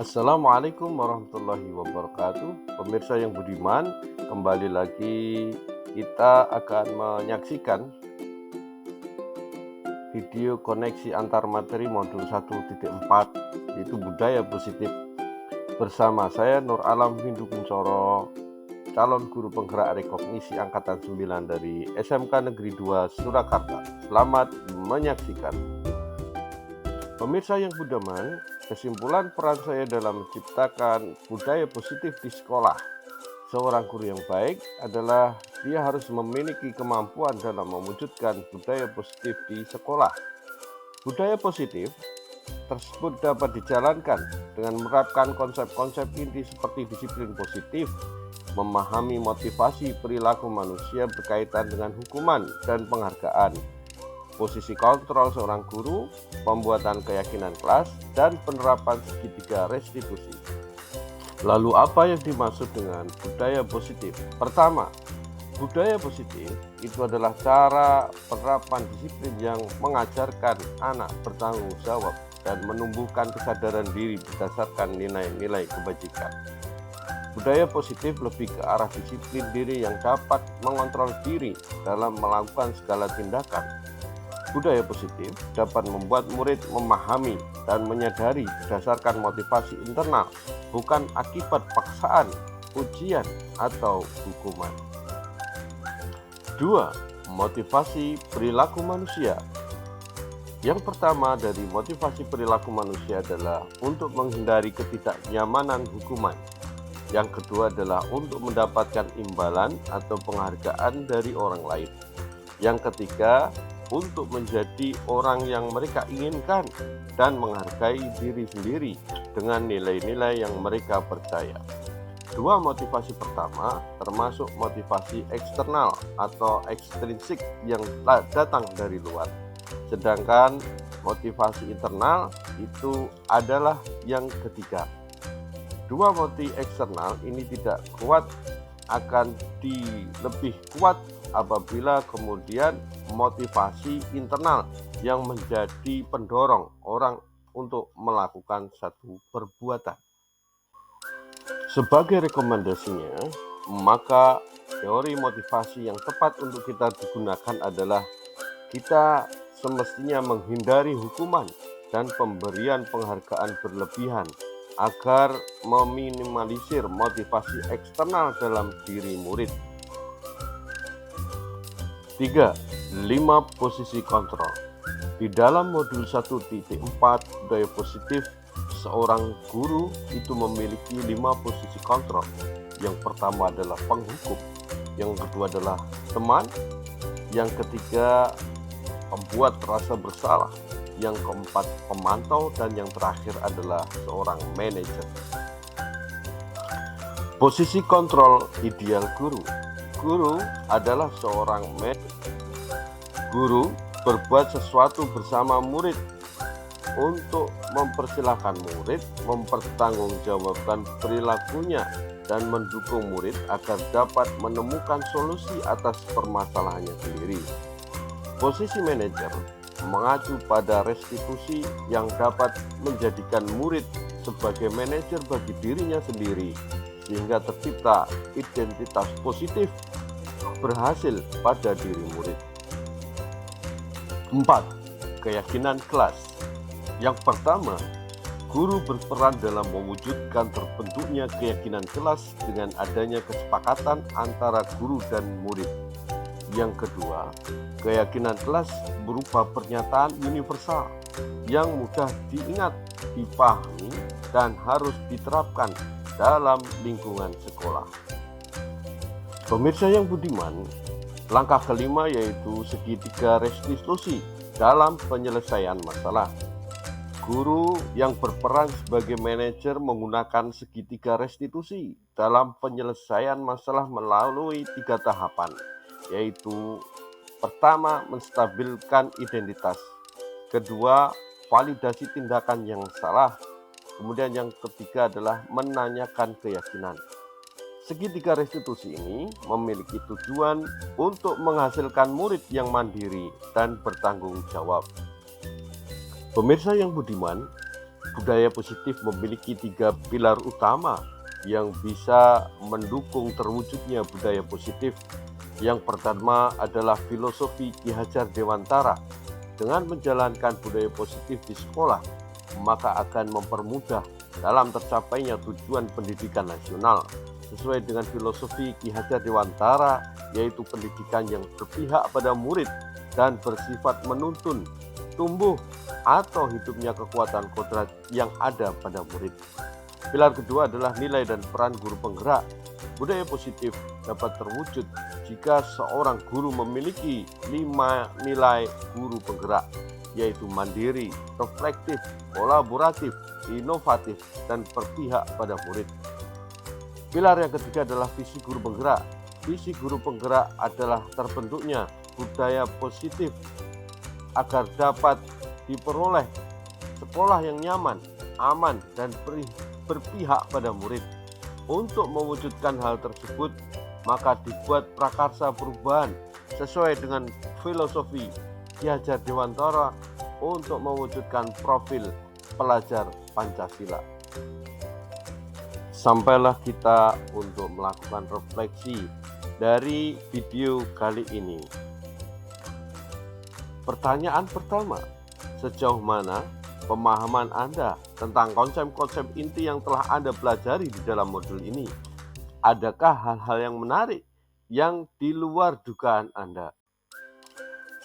Assalamualaikum warahmatullahi wabarakatuh. Pemirsa yang budiman, kembali lagi kita akan menyaksikan video koneksi antar materi modul 1.4 yaitu budaya positif bersama saya Nur Alam Windu Kuncoro, calon guru penggerak rekognisi angkatan 9 dari SMK Negeri 2 Surakarta. Selamat menyaksikan. Pemirsa yang budiman, kesimpulan peran saya dalam menciptakan budaya positif di sekolah. Seorang guru yang baik adalah dia harus memiliki kemampuan dalam mewujudkan budaya positif di sekolah. Budaya positif tersebut dapat dijalankan dengan menerapkan konsep-konsep inti seperti disiplin positif, memahami motivasi perilaku manusia berkaitan dengan hukuman dan penghargaan, posisi kontrol seorang guru, pembuatan keyakinan kelas, dan penerapan segitiga restitusi. Lalu apa yang dimaksud dengan budaya positif? Pertama, budaya positif itu adalah cara penerapan disiplin yang mengajarkan anak bertanggung jawab dan menumbuhkan kesadaran diri berdasarkan nilai-nilai kebajikan. Budaya positif lebih ke arah disiplin diri yang dapat mengontrol diri dalam melakukan segala tindakan. Budaya positif dapat membuat murid memahami dan menyadari berdasarkan motivasi internal, bukan akibat paksaan, ujian, atau hukuman. 2. Motivasi perilaku manusia. Yang pertama dari motivasi perilaku manusia adalah untuk menghindari ketidaknyamanan hukuman. Yang kedua adalah untuk mendapatkan imbalan atau penghargaan dari orang lain. Yang ketiga, untuk menjadi orang yang mereka inginkan dan menghargai diri sendiri dengan nilai-nilai yang mereka percaya. Dua motivasi pertama termasuk motivasi eksternal atau ekstrinsik yang datang dari luar. Sedangkan motivasi internal itu adalah yang ketiga. Dua motivasi eksternal ini tidak kuat, akan lebih kuat apabila kemudian motivasi internal yang menjadi pendorong orang untuk melakukan satu perbuatan. Sebagai rekomendasinya, maka teori motivasi yang tepat untuk kita digunakan adalah kita semestinya menghindari hukuman dan pemberian penghargaan berlebihan agar meminimalisir motivasi eksternal dalam diri murid. 3. 5 posisi kontrol. Di dalam modul 1.4 budaya positif, seorang guru itu memiliki 5 posisi kontrol. Yang pertama adalah penghukum, yang kedua adalah teman, yang ketiga pembuat rasa bersalah, yang keempat pemantau, dan yang terakhir adalah seorang manajer. Posisi kontrol ideal guru. Guru adalah seorang manajer. Guru berbuat sesuatu bersama murid untuk mempersilahkan murid mempertanggungjawabkan perilakunya dan mendukung murid agar dapat menemukan solusi atas permasalahannya sendiri. Posisi manajer mengacu pada restitusi yang dapat menjadikan murid sebagai manajer bagi dirinya sendiri sehingga tercipta identitas positif berhasil pada diri murid. 4. Keyakinan kelas. Yang pertama, guru berperan dalam mewujudkan terbentuknya keyakinan kelas dengan adanya kesepakatan antara guru dan murid. Yang kedua, keyakinan kelas berupa pernyataan universal yang mudah diingat, dipahami, dan harus diterapkan dalam lingkungan sekolah. Pemirsa yang budiman, langkah kelima yaitu segitiga restitusi dalam penyelesaian masalah. Guru yang berperan sebagai manajer menggunakan segitiga restitusi dalam penyelesaian masalah melalui 3 tahapan, yaitu pertama, menstabilkan identitas, kedua, validasi tindakan yang salah, kemudian yang ketiga adalah menanyakan keyakinan. Segitiga restitusi ini memiliki tujuan untuk menghasilkan murid yang mandiri dan bertanggung jawab. Pemirsa yang budiman, Budaya positif memiliki 3 pilar utama yang bisa mendukung terwujudnya budaya positif. Yang pertama adalah filosofi Ki Hajar Dewantara. Dengan menjalankan budaya positif di sekolah, maka akan mempermudah dalam tercapainya tujuan pendidikan nasional. Sesuai dengan filosofi Ki Hajar Dewantara, yaitu pendidikan yang berpihak pada murid dan bersifat menuntun, tumbuh, atau hidupnya kekuatan kodrat yang ada pada murid. Pilar kedua adalah nilai dan peran guru penggerak. Budaya positif dapat terwujud jika seorang guru memiliki 5 nilai guru penggerak, yaitu mandiri, reflektif, kolaboratif, inovatif, dan berpihak pada murid. Pilar yang ketiga adalah visi guru penggerak. Visi guru penggerak adalah terbentuknya budaya positif agar dapat diperoleh sekolah yang nyaman, aman, dan berpihak pada murid. Untuk mewujudkan hal tersebut, maka dibuat prakarsa perubahan sesuai dengan filosofi Ki Hajar Dewantara untuk mewujudkan profil pelajar Pancasila. Sampailah kita untuk melakukan refleksi dari video kali ini. Pertanyaan pertama, sejauh mana pemahaman Anda tentang konsep-konsep inti yang telah Anda pelajari di dalam modul ini? Adakah hal-hal yang menarik yang di luar dugaan Anda?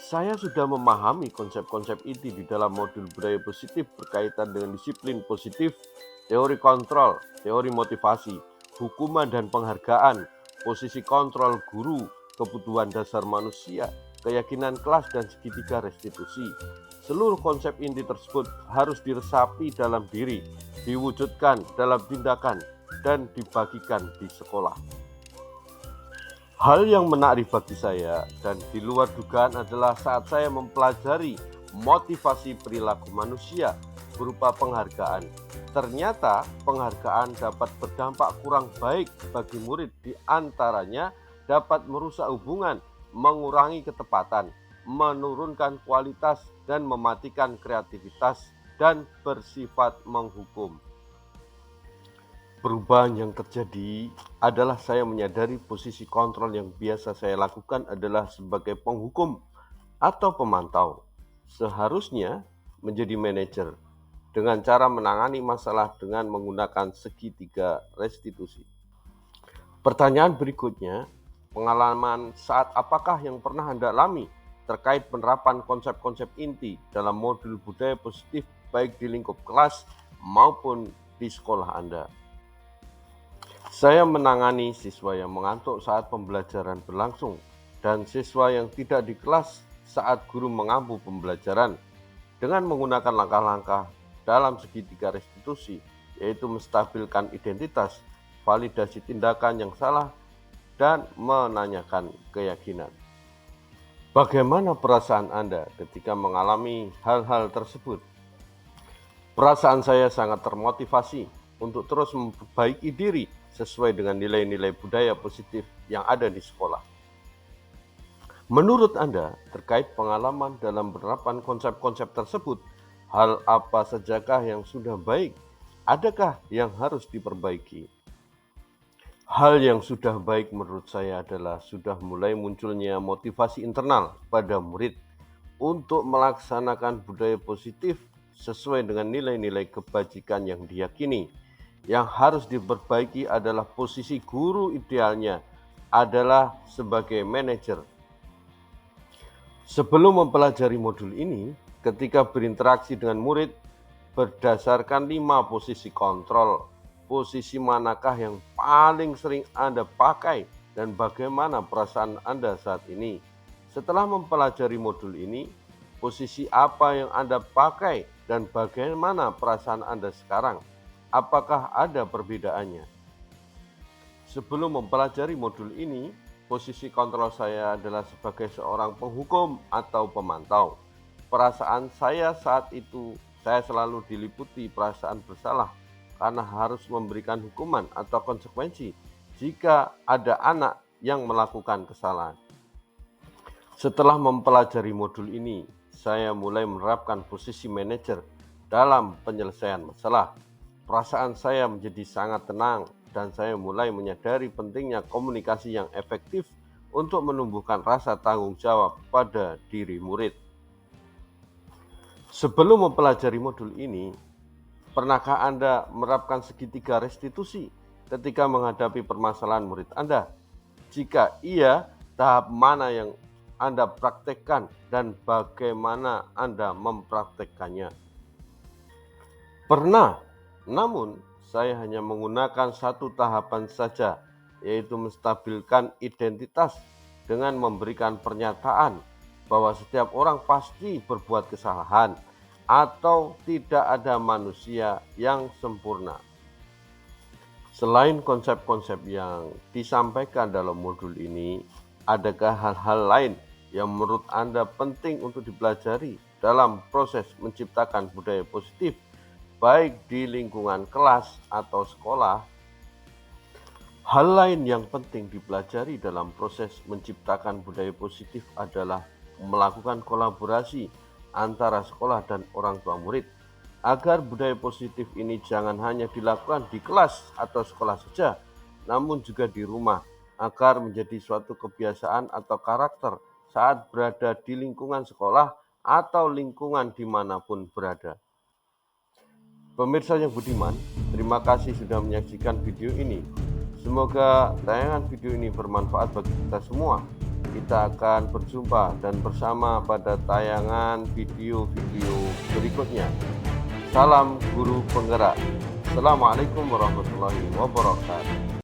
Saya sudah memahami konsep-konsep inti di dalam modul budaya positif berkaitan dengan disiplin positif, teori kontrol, teori motivasi, hukuman dan penghargaan, posisi kontrol guru, kebutuhan dasar manusia, keyakinan kelas, dan segitiga restitusi. Seluruh konsep inti tersebut harus diresapi dalam diri, diwujudkan dalam tindakan, dan dibagikan di sekolah. Hal yang menarik bagi saya dan di luar dugaan adalah saat saya mempelajari motivasi perilaku manusia berupa penghargaan. Ternyata penghargaan dapat berdampak kurang baik bagi murid, di antaranya dapat merusak hubungan, mengurangi ketepatan, menurunkan kualitas, dan mematikan kreativitas, dan bersifat menghukum. Perubahan yang terjadi adalah saya menyadari posisi kontrol yang biasa saya lakukan adalah sebagai penghukum atau pemantau. Seharusnya menjadi manajer dengan cara menangani masalah dengan menggunakan segitiga restitusi. Pertanyaan berikutnya, pengalaman saat apakah yang pernah Anda alami terkait penerapan konsep-konsep inti dalam modul budaya positif baik di lingkup kelas maupun di sekolah Anda? Saya menangani siswa yang mengantuk saat pembelajaran berlangsung dan siswa yang tidak di kelas saat guru mengampu pembelajaran dengan menggunakan langkah-langkah dalam segitiga restitusi, yaitu menstabilkan identitas, validasi tindakan yang salah, dan menanyakan keyakinan. Bagaimana perasaan Anda ketika mengalami hal-hal tersebut? Perasaan saya sangat termotivasi untuk terus memperbaiki diri sesuai dengan nilai-nilai budaya positif yang ada di sekolah. Menurut Anda, terkait pengalaman dalam penerapan konsep-konsep tersebut, hal apa sajakah yang sudah baik? Adakah yang harus diperbaiki? Hal yang sudah baik menurut saya adalah sudah mulai munculnya motivasi internal pada murid untuk melaksanakan budaya positif sesuai dengan nilai-nilai kebajikan yang diyakini. Yang harus diperbaiki adalah posisi guru, idealnya adalah sebagai manajer. Sebelum mempelajari modul ini, ketika berinteraksi dengan murid berdasarkan 5 posisi kontrol, posisi manakah yang paling sering Anda pakai dan bagaimana perasaan Anda saat ini? Setelah mempelajari modul ini, posisi apa yang Anda pakai dan bagaimana perasaan Anda sekarang? Apakah ada perbedaannya? Sebelum mempelajari modul ini, posisi kontrol saya adalah sebagai seorang penghukum atau pemantau. Perasaan saya saat itu, saya selalu diliputi perasaan bersalah karena harus memberikan hukuman atau konsekuensi jika ada anak yang melakukan kesalahan. Setelah mempelajari modul ini, saya mulai menerapkan posisi manajer dalam penyelesaian masalah. Perasaan saya menjadi sangat tenang dan saya mulai menyadari pentingnya komunikasi yang efektif untuk menumbuhkan rasa tanggung jawab pada diri murid. Sebelum mempelajari modul ini, pernahkah Anda menerapkan segitiga restitusi ketika menghadapi permasalahan murid Anda? Jika iya, tahap mana yang Anda praktekkan dan bagaimana Anda mempraktekkannya? Pernah, namun saya hanya menggunakan satu tahapan saja, yaitu menstabilkan identitas dengan memberikan pernyataan bahwa setiap orang pasti berbuat kesalahan atau tidak ada manusia yang sempurna. Selain konsep-konsep yang disampaikan dalam modul ini, adakah hal-hal lain yang menurut Anda penting untuk dipelajari dalam proses menciptakan budaya positif, baik di lingkungan kelas atau sekolah? Hal lain yang penting dipelajari dalam proses menciptakan budaya positif adalah melakukan kolaborasi antara sekolah dan orang tua murid, agar budaya positif ini jangan hanya dilakukan di kelas atau sekolah saja, namun juga di rumah, agar menjadi suatu kebiasaan atau karakter saat berada di lingkungan sekolah atau lingkungan dimanapun berada. Pemirsa yang budiman, terima kasih sudah menyaksikan video ini. Semoga tayangan video ini bermanfaat bagi kita semua. Kita akan berjumpa dan bersama pada tayangan video-video berikutnya. Salam guru penggerak. Assalamualaikum warahmatullahi wabarakatuh.